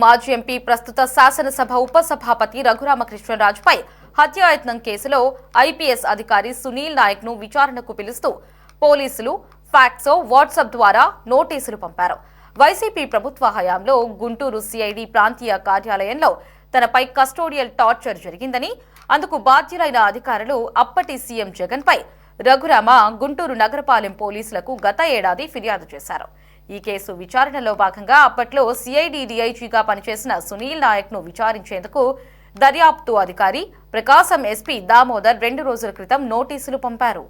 మాజీ ఎంపీ ప్రస్తుత శాసనసభ ఉపసభాపతి రఘురామకృష్ణరాజుపై హత్యాయత్నం కేసులో ఐపీఎస్ అధికారి సునీల్ నాయక్ ను విచారణకు పిలుస్తూ పోలీసులు ఫ్యాక్సో వాట్సాప్ ద్వారా నోటీసులు పంపారు. వైసీపీ ప్రభుత్వ హయాంలో గుంటూరు సిఐడి ప్రాంతీయ కార్యాలయంలో తనపై కస్టోడియల్ టార్చర్ జరిగిందని, అందుకు బాధ్యులైన అధికారులు అప్పటి సీఎం జగన్ పై రఘురామ గుంటూరు నగరపాలెం పోలీసులకు గత ఏడాది ఫిర్యాదు చేశారు. ఈ కేసు విచారణలో భాగంగా అప్పట్లో సిఐడి డీఐజీగా పనిచేసిన సునీల్ నాయక్ ను విచారించేందుకు దర్యాప్తు అధికారి ప్రకాశం ఎస్పీ దామోదర్ 2 రోజుల క్రితం నోటీసులు పంపారు.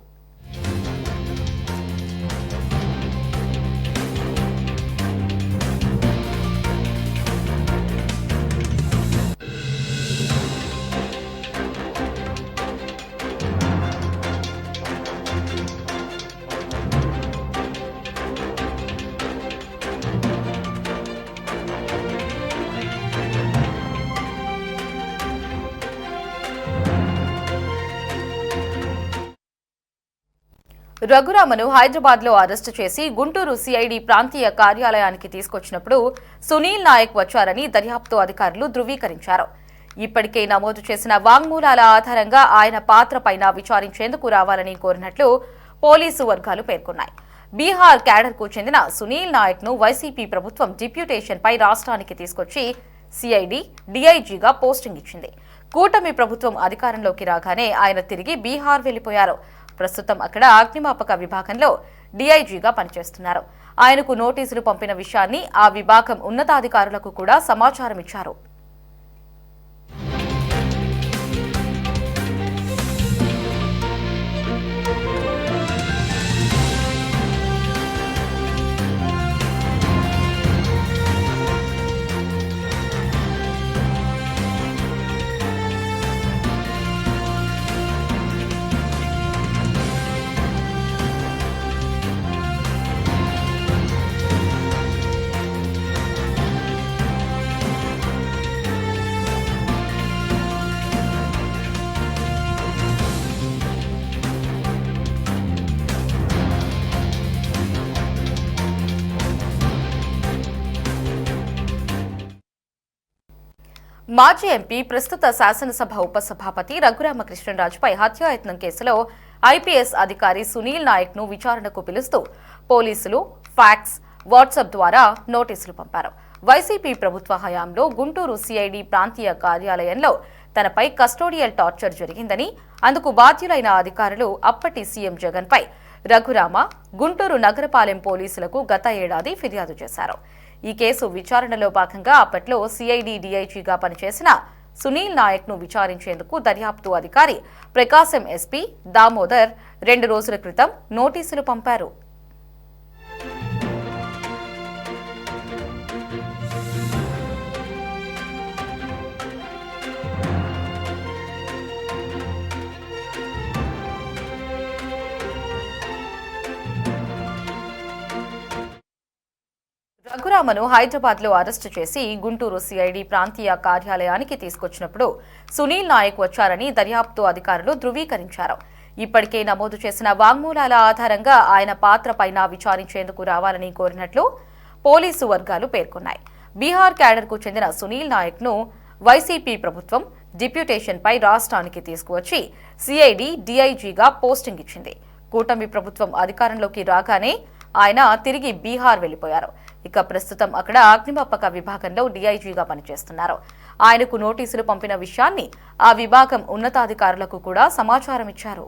రఘురామను హైదరాబాద్ లో అరెస్టు చేసి గుంటూరు సిఐడి ప్రాంతీయ కార్యాలయానికి తీసుకొచ్చినప్పుడు సునీల్ నాయక్ వచ్చారని దర్యాప్తు అధికారులు ధృవీకరించారు. ఇప్పటికే నమోదు చేసిన వాంగ్మూలాల ఆధారంగా ఆయన పాత్రపైన విచారించేందుకు రావాలని కోరినట్లు పోలీసు వర్గాలు పేర్కొన్నాయి. బీహార్ క్యాడర్ కు చెందిన సునీల్ నాయక్ ను వైసీపీ ప్రభుత్వం డిప్యూటేషన్ పై రాష్ట్రానికి తీసుకొచ్చి సిఐడి డీఐజీగా పోస్టింగ్ ఇచ్చింది. కూటమి ప్రభుత్వం అధికారంలోకి రాగానే ఆయన తిరిగి బీహార్ వెళ్లిపోయారు. ప్రస్తుతం అక్కడ అగ్నిమాపక విభాగంలో డీఐజీగా పనిచేస్తున్నారు. ఆయనకు నోటీసులు పంపిన విషయాన్ని ఆ విభాగం ఉన్నతాధికారులకు కూడా సమాచారం ఇచ్చారు. మాజీ ఎంపీ ప్రస్తుత శాసనసభ ఉపసభాపతి రఘురామకృష్ణరాజుపై హత్యాయత్నం కేసులో ఐపీఎస్ అధికారి సునీల్ నాయక్ ను విచారణకు పిలుస్తూ పోలీసులు ఫ్యాక్స్ వాట్సాప్ ద్వారా నోటీసులు పంపారు. వైసీపీ ప్రభుత్వ హయాంలో గుంటూరు సిఐడి ప్రాంతీయ కార్యాలయంలో తనపై కస్టోడియల్ టార్చర్ జరిగిందని, అందుకు బాధ్యులైన అధికారులు అప్పటి సీఎం జగన్ పై రఘురామ గుంటూరు నగరపాలెం పోలీసులకు గత ఏడాది ఫిర్యాదు చేశారు. ఈ కేసు విచారణలో భాగంగా అప్పట్లో సిఐడి డీఐజీగా పనిచేసిన సునీల్ నాయక్ ను విచారించేందుకు దర్యాప్తు అధికారి ప్రకాశం ఎస్పీ దామోదర్ 2 రోజుల క్రితం నోటీసులు పంపారు. రఘురామను హైదరాబాద్ లో అరెస్టు చేసి గుంటూరు సిఐడి ప్రాంతీయ కార్యాలయానికి తీసుకొచ్చినప్పుడు సునీల్ నాయక్ వచ్చారని దర్యాప్తు అధికారులు ధృవీకరించారు. ఇప్పటికే నమోదు చేసిన వాంగ్మూలాల ఆధారంగా ఆయన పాత్రపైన విచారించేందుకు రావాలని కోరినట్లు పోలీసు వర్గాలు పేర్కొన్నాయి. బీహార్ క్యాడర్ కు చెందిన సునీల్ నాయక్ ను వైసీపీ ప్రభుత్వం డిప్యూటేషన్ పై రాష్ట్రానికి తీసుకువచ్చి సిఐడి డీఐజీగా పోస్టింగ్ ఇచ్చింది. కూటమి ప్రభుత్వం అధికారంలోకి రాగానే ఆయన తిరిగి బీహార్ వెళ్లిపోయారు. ఇక ప్రస్తుతం అక్కడ అగ్నిమాపక విభాగంలో డీఐజీగా పనిచేస్తున్నారు. ఆయనకు నోటీసులు పంపిన విషయాన్ని ఆ విభాగం ఉన్నతాధికారులకు కూడా సమాచారం ఇచ్చారు.